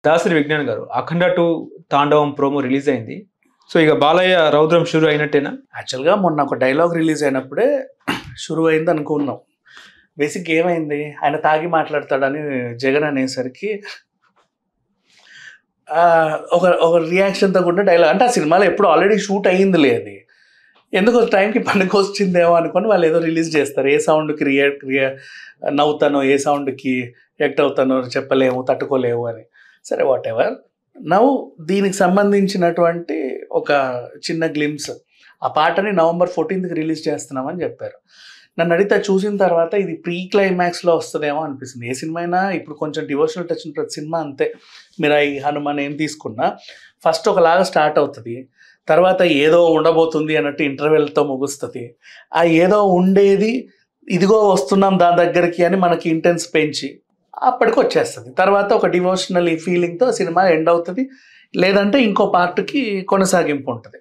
దాసరి విజ్ఞాన్ గారు అఖండ 2 తాండవం promo release అయింది. సో ఇక బాలయ్య రౌద్రం షురు అయినట్టేనా? యాక్చువల్గా మొన్న ఒక డైలాగ్ రిలీజ్ అయినప్పుడే షురు అయింది అనుకున్నాం. బేసిక్ ఏమైంది, ఆయన తాగి మాట్లాడతాడని జగన్ అనేసరికి ఒక రియాక్షన్తో కూడా డైలాగ్ అంటే ఆ సినిమాలో ఎప్పుడు ఆల్రెడీ షూట్ అయ్యింది లేదు, ఎందుకు టైంకి పనికి వచ్చిందేమో అనుకొని వాళ్ళు ఏదో రిలీజ్ చేస్తారు. ఏ సౌండ్కి నవ్వుతానో, ఏ సౌండ్కి యాక్ట్ అవుతానో చెప్పలేము, తట్టుకోలేము అని. సరే వాట్ ఎవర్. నవ్వు దీనికి సంబంధించినటువంటి ఒక చిన్న గ్లిమ్స్, ఆ పాటని November 14th రిలీజ్ చేస్తున్నామని చెప్పారు. నన్ను అడిగితే చూసిన తర్వాత ఇది ప్రీ క్లైమాక్స్లో వస్తుందేమో అనిపిస్తుంది. ఏ సినిమా అయినా ఇప్పుడు కొంచెం డివోషనల్ టచ్ ఉన్న ప్రతి సినిమా అంతే. మీరు ఈ హనుమాన్ ఏం తీసుకున్నా ఫస్ట్ ఒకలాగా స్టార్ట్ అవుతుంది, తర్వాత ఏదో ఉండబోతుంది అన్నట్టు ఇంటర్వెల్తో ముగుస్తుంది. ఆ ఏదో ఉండేది ఇదిగో వస్తున్నాం దాని దగ్గరికి అని మనకి ఇంటెన్స్ పెంచి అప్పటికి వచ్చేస్తుంది. తర్వాత ఒక డివోషనల్ ఫీలింగ్తో సినిమా ఎండ్ అవుతుంది, లేదంటే ఇంకో పార్ట్కి కొనసాగింపు ఉంటుంది.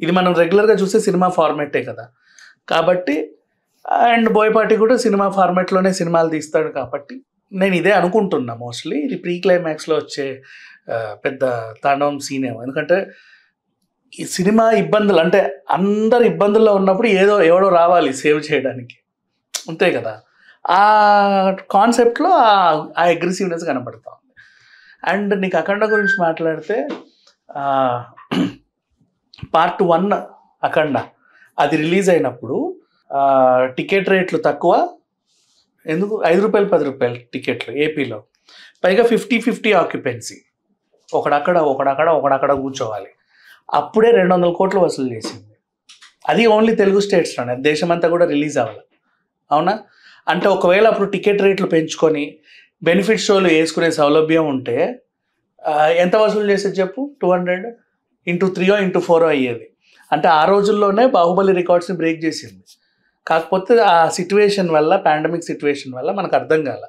ఇది మనం రెగ్యులర్గా చూసే సినిమా ఫార్మేటే కదా. కాబట్టి అండ్ బోయపాటి కూడా సినిమా ఫార్మేట్లోనే సినిమాలు తీస్తాడు కాబట్టి నేను ఇదే అనుకుంటున్నా. మోస్ట్లీ ఇది ప్రీ క్లైమాక్స్లో వచ్చే పెద్ద తాండవం సీన్ ఏమో. ఎందుకంటే ఈ సినిమా ఇబ్బందులు అంటే అందరు ఇబ్బందుల్లో ఉన్నప్పుడు ఎవడో రావాలి సేవ్ చేయడానికి, అంతే కదా. ఆ కాన్సెప్ట్లో ఆ అగ్రెసివ్నెస్ కనపడతా ఉంది. అండ్ నీకు అఖండ గురించి మాట్లాడితే Part 1 అఖండ అది రిలీజ్ అయినప్పుడు టికెట్ రేట్లు తక్కువ, ఎందుకు ₹5 ₹10 టికెట్లు ఏపీలో, పైగా 50-50 ఆక్యుపెన్సీ, ఒకడక్కడ కూర్చోవాలి. అప్పుడే 200 కోట్లు వసూలు చేసింది. అది ఓన్లీ తెలుగు స్టేట్స్లోనే, దేశమంతా కూడా రిలీజ్ అవ్వాలి. అవునా? అంటే ఒకవేళ అప్పుడు టికెట్ రేట్లు పెంచుకొని బెనిఫిట్ షోలు వేసుకునే సౌలభ్యం ఉంటే ఎంత వసూలు చేసేది చెప్పు? 200 × 3 × 4 అయ్యేది. అంటే ఆ రోజుల్లోనే బాహుబలి రికార్డ్స్ని బ్రేక్ చేసింది. కాకపోతే ఆ సిచ్యువేషన్ వల్ల, పాండమిక్ సిచ్యువేషన్ వల్ల మనకు అర్థం కాల.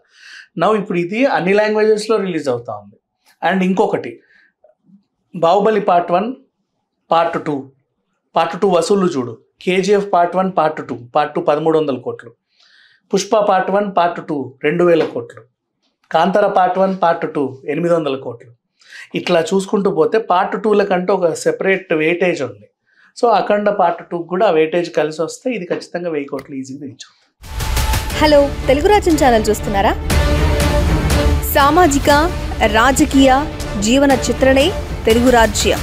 ఇప్పుడు ఇది అన్ని లాంగ్వేజెస్లో రిలీజ్ అవుతా ఉంది. అండ్ ఇంకొకటి, బాహుబలి Part 1 Part 2 Part 2 వసూళ్ళు చూడు. KGF Part 1 Part 2 1300 కోట్లు, పుష్ప Part 1 Part 2 2000 కోట్లు, కాంతార Part 1 Part 2 800 కోట్లు. ఇట్లా చూసుకుంటూ పోతే Part 2లకంటే ఒక సెపరేట్ వెయిటేజ్ ఉంది. సో అఖండ Part 2 కూడా వెయిటేజ్ కలిసి వస్తే ఇది ఖచ్చితంగా 1000 కోట్లు ఈజీగా రీచ్ అవుతుంది. హలో, తెలుగు రాజ్యం ఛానల్ చూస్తున్నారా? సామాజిక రాజకీయ జీవన చిత్రణే తెలుగు రాజ్యం.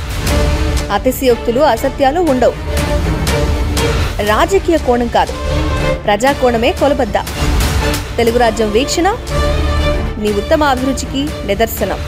అతిశయోక్తులు, అసత్యాలు ఉండవు. రాజకీయ కోణం కాదు, ప్రజా కోణమే కొలబద్ద. తెలుగు రాజ్యం వీక్షణ నీ ఉత్తమ అభిరుచికి నిదర్శనం.